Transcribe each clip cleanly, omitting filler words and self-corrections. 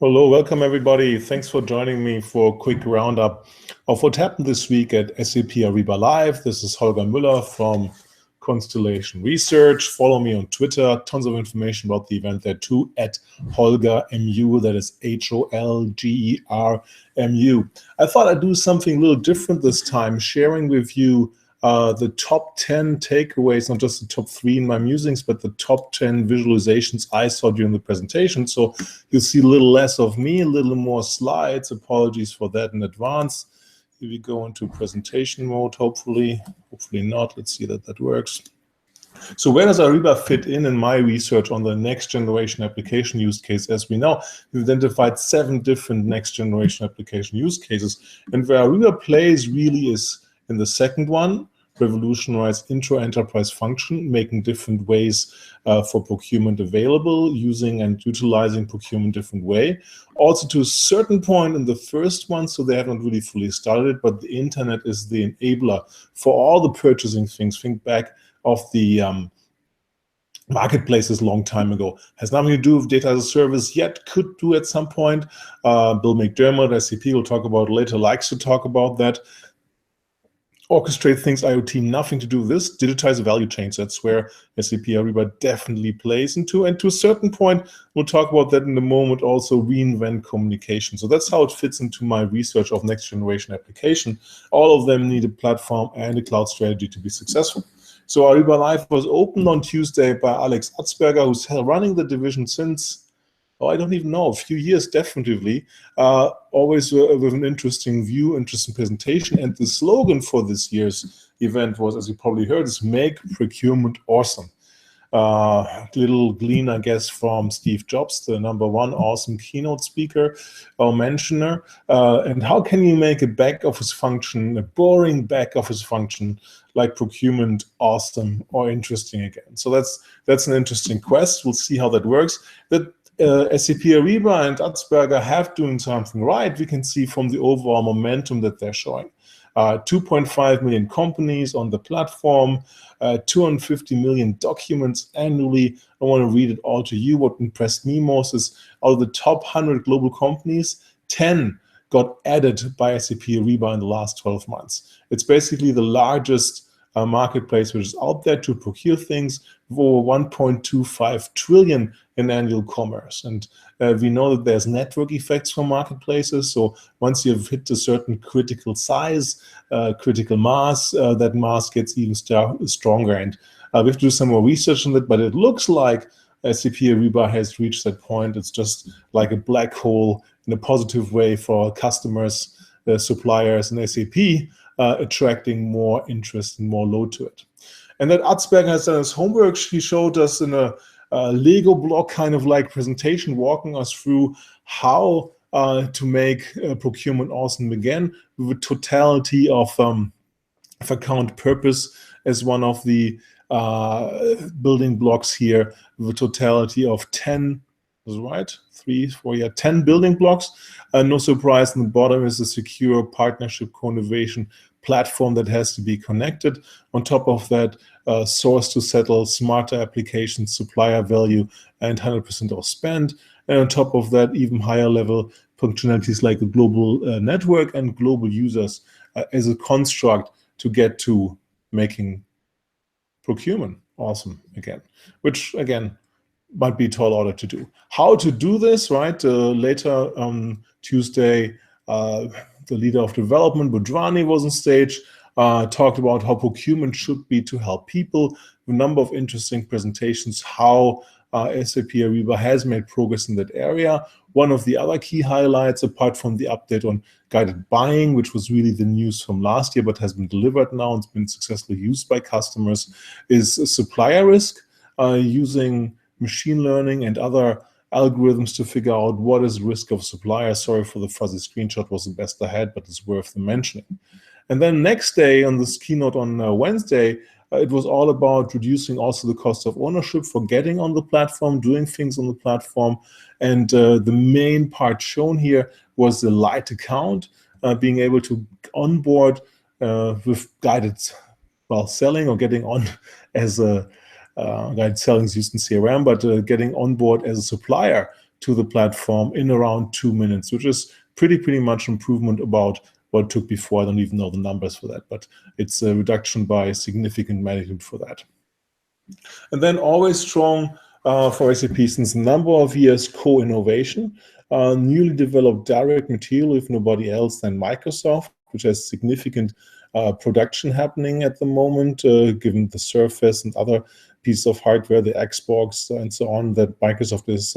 Hello, welcome everybody. Thanks for joining me for a quick roundup of what happened this week at SAP Ariba Live. This is Holger Mueller from Constellation Research. Follow me on Twitter. Tons of information about the event there too at Holger MU. That is HOLGERMU. I thought I'd do something a little different this time, sharing with you the top 10 takeaways, not just the top 3 in my musings, but the top 10 visualizations I saw during the presentation. So you'll see a little less of me, a little more slides. Apologies for that in advance. Here we go into presentation mode, hopefully not. Let's see that works. So where does Ariba fit in my research on the next generation application use case? As we know, we've identified 7 different next generation application use cases. And where Ariba plays really is in the second one, revolutionize intra-enterprise function, making different ways for procurement available, using and utilizing procurement different way. Also to a certain point in the first one, so they haven't really fully started, but the internet is the enabler for all the purchasing things. Think back of the marketplaces long time ago. Has nothing to do with data as a service yet, could do at some point. Bill McDermott, SAP, will talk about later, likes to talk about that. Orchestrate things, IoT, nothing to do with this. Digitize the value chains. That's where SAP Ariba definitely plays into. And to a certain point, we'll talk about that in a moment, also reinvent communication. So that's how it fits into my research of next generation application. All of them need a platform and a cloud strategy to be successful. So Ariba Live was opened on Tuesday by Alex Atzberger, who's running the division since, I don't even know, a few years definitively, always with an interesting view, interesting presentation. And the slogan for this year's event was, as you probably heard, is make procurement awesome. Little glean, I guess, from Steve Jobs, the #1 awesome keynote speaker or mentioner. And how can you make a back office function, a boring back office function like procurement, awesome or interesting again? So that's an interesting quest. We'll see how that works. SAP Ariba and Atzberger have doing something right. We can see from the overall momentum that they're showing. 2.5 million companies on the platform, 250 million documents annually. I want to read it all to you. What impressed me most is out of the top 100 global companies, 10 got added by SAP Ariba in the last 12 months. It's basically the largest marketplace which is out there to procure things with over 1.25 trillion in annual commerce. And we know that there's network effects for marketplaces. So once you've hit a certain critical size, critical mass, that mass gets even stronger. And we have to do some more research on that, but it looks like SAP Ariba has reached that point. It's just like a black hole in a positive way for customers, suppliers, and SAP, attracting more interest and more load to it. And that Atzberger has done his homework. He showed us in a Lego block kind of like presentation, walking us through how to make procurement awesome again, with a totality of account purpose as one of the building blocks here, with a totality of 10, is right? 3, 4, yeah, 10 building blocks. No surprise, in the bottom is a secure partnership co-innovation platform that has to be connected. On top of that, source to settle, smarter applications, supplier value, and 100% of spend. And on top of that, even higher level functionalities like a global network and global users as a construct to get to making procurement awesome again, which again, might be a tall order to do. How to do this, right? Later on Tuesday, the leader of development, Budrani, was on stage, talked about how procurement should be to help people. A number of interesting presentations, how SAP Ariba has made progress in that area. One of the other key highlights, apart from the update on guided buying, which was really the news from last year, but has been delivered now and been successfully used by customers, is supplier risk, using machine learning and other algorithms to figure out what is risk of supplier. Sorry for the fuzzy screenshot, was the best I had, but it's worth the mentioning. And then next day on this keynote on Wednesday, it was all about reducing also the cost of ownership for getting on the platform, doing things on the platform. And the main part shown here was the light account, being able to onboard with guided selling, or getting on as a guided selling is used in CRM, but getting on board as a supplier to the platform in around 2 minutes, which is pretty much improvement about what it took before. I don't even know the numbers for that, but it's a reduction by a significant magnitude for that. And then always strong for SAP since a number of years, co-innovation, newly developed direct material, if nobody else than Microsoft, which has significant production happening at the moment, given the Surface and other pieces of hardware, the Xbox and so on, that Microsoft is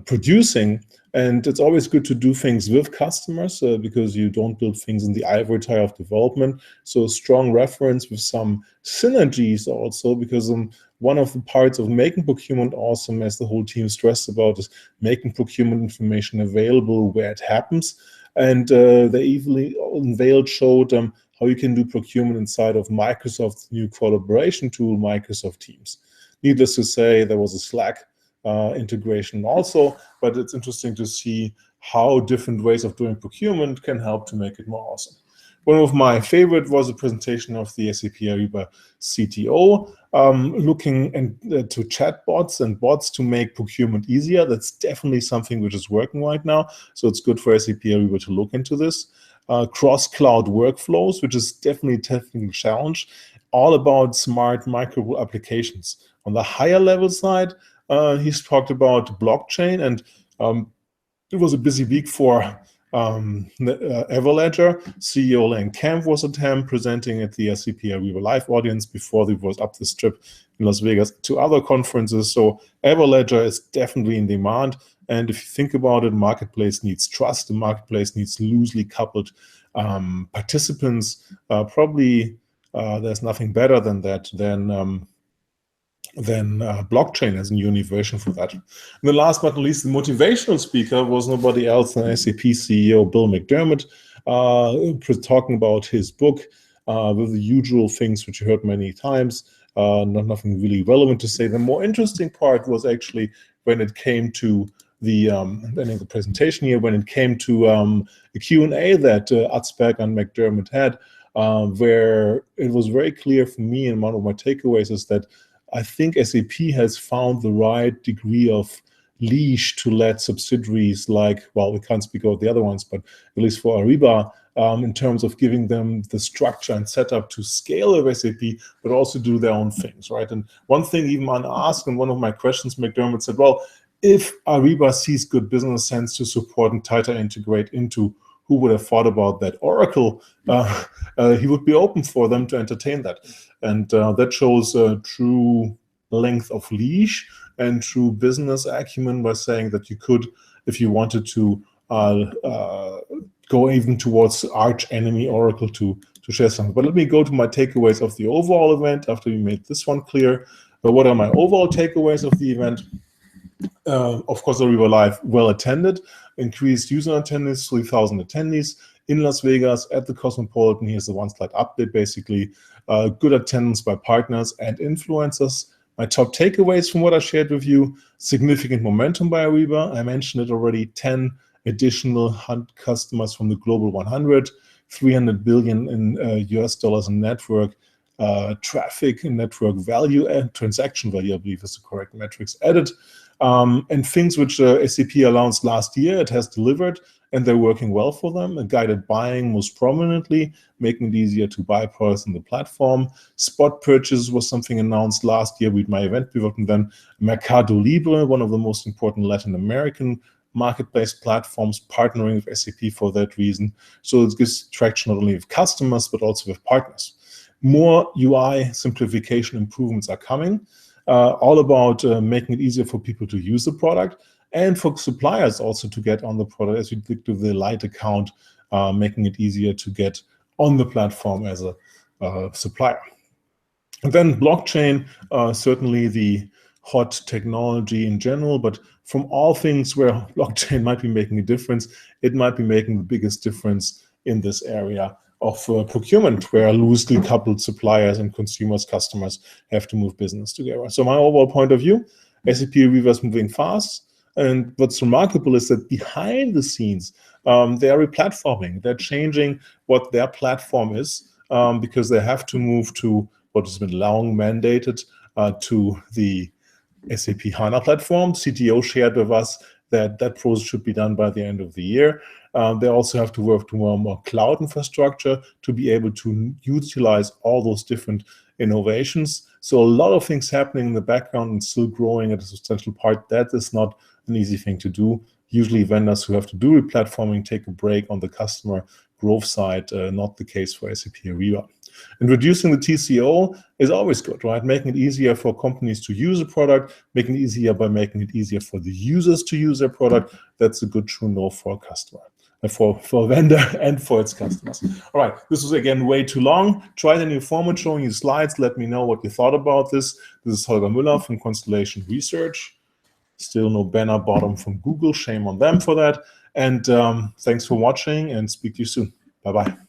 producing. And it's always good to do things with customers because you don't build things in the ivory tower of development. So a strong reference with some synergies also, because one of the parts of making procurement awesome, as the whole team stressed about, is making procurement information available where it happens. And they easily unveiled, showed how you can do procurement inside of Microsoft's new collaboration tool, Microsoft Teams. Needless to say, there was a Slack integration also, but it's interesting to see how different ways of doing procurement can help to make it more awesome. One of my favorite was a presentation of the SAP Ariba CTO, looking to chatbots and bots to make procurement easier. That's definitely something which is working right now. So it's good for SAP Ariba to look into this. Cross-cloud workflows, which is definitely a technical challenge, all about smart micro applications. On the higher level side, he's talked about blockchain, and it was a busy week for Everledger. CEO Len Camp was at him presenting at the SAP Ariba Live audience before he was up this trip in Las Vegas to other conferences. So Everledger is definitely in demand. And if you think about it, marketplace needs trust. The marketplace needs loosely coupled participants. Probably there's nothing better than that, than blockchain as a new version for that. And the last but not least, the motivational speaker was nobody else than SAP CEO Bill McDermott, talking about his book with the usual things which you heard many times. Nothing really relevant to say. The more interesting part was actually when it came to the ending the presentation here, when it came to the Q&A that Atzberg and McDermott had, where it was very clear for me, and one of my takeaways is that I think SAP has found the right degree of leash to let subsidiaries like, well, we can't speak about the other ones, but at least for Ariba, in terms of giving them the structure and setup to scale with SAP, but also do their own things, right? And one thing even unasked, and one of my questions, McDermott said, well, if Ariba sees good business sense to support and tighter integrate into, who would have thought about that, Oracle, he would be open for them to entertain that. And that shows a true length of leash and true business acumen by saying that you could, if you wanted to, go even towards arch enemy Oracle to share something. But let me go to my takeaways of the overall event after we made this one clear. What are my overall takeaways of the event? Of course, Ariba Live well attended, increased user attendance, 3,000 attendees in Las Vegas at the Cosmopolitan. Here's the one slide update, basically. Good attendance by partners and influencers. My top takeaways from what I shared with you: significant momentum by Ariba. I mentioned it already, 10 additional customers from the Global 100, 300 billion in US dollars in network traffic and network value and transaction value, I believe is the correct metrics added. And things which SAP announced last year, it has delivered, and they're working well for them. Guided buying most prominently, making it easier to buy products in the platform. Spot purchases was something announced last year with my Event Report, and then Mercado Libre, one of the most important Latin American marketplace platforms, partnering with SAP for that reason. So it gives traction not only with customers, but also with partners. More UI simplification improvements are coming. All about making it easier for people to use the product and for suppliers also to get on the product, as we did to the Light account, making it easier to get on the platform as a supplier. And then blockchain, certainly the hot technology in general, but from all things where blockchain might be making a difference, it might be making the biggest difference in this area of procurement, where loosely coupled suppliers and consumers, customers have to move business together. So my overall point of view, SAP Ariba is moving fast. And what's remarkable is that behind the scenes, they are replatforming. They're changing what their platform is because they have to move to what has been long mandated to the SAP HANA platform. CTO shared with us that process should be done by the end of the year. They also have to work to more cloud infrastructure to be able to utilize all those different innovations. So a lot of things happening in the background and still growing at a substantial part. That is not an easy thing to do. Usually vendors who have to do replatforming take a break on the customer growth side, not the case for SAP Ariba. And reducing the TCO is always good, right? Making it easier for companies to use a product, making it easier by making it easier for the users to use their product. That's a good true no for a customer, for a vendor and for its customers. All right, this was again way too long. Try the new format, showing you slides. Let me know what you thought about this. This is Holger Mueller from Constellation Research. Still no banner bottom from Google. Shame on them for that. And thanks for watching, and speak to you soon. Bye-bye.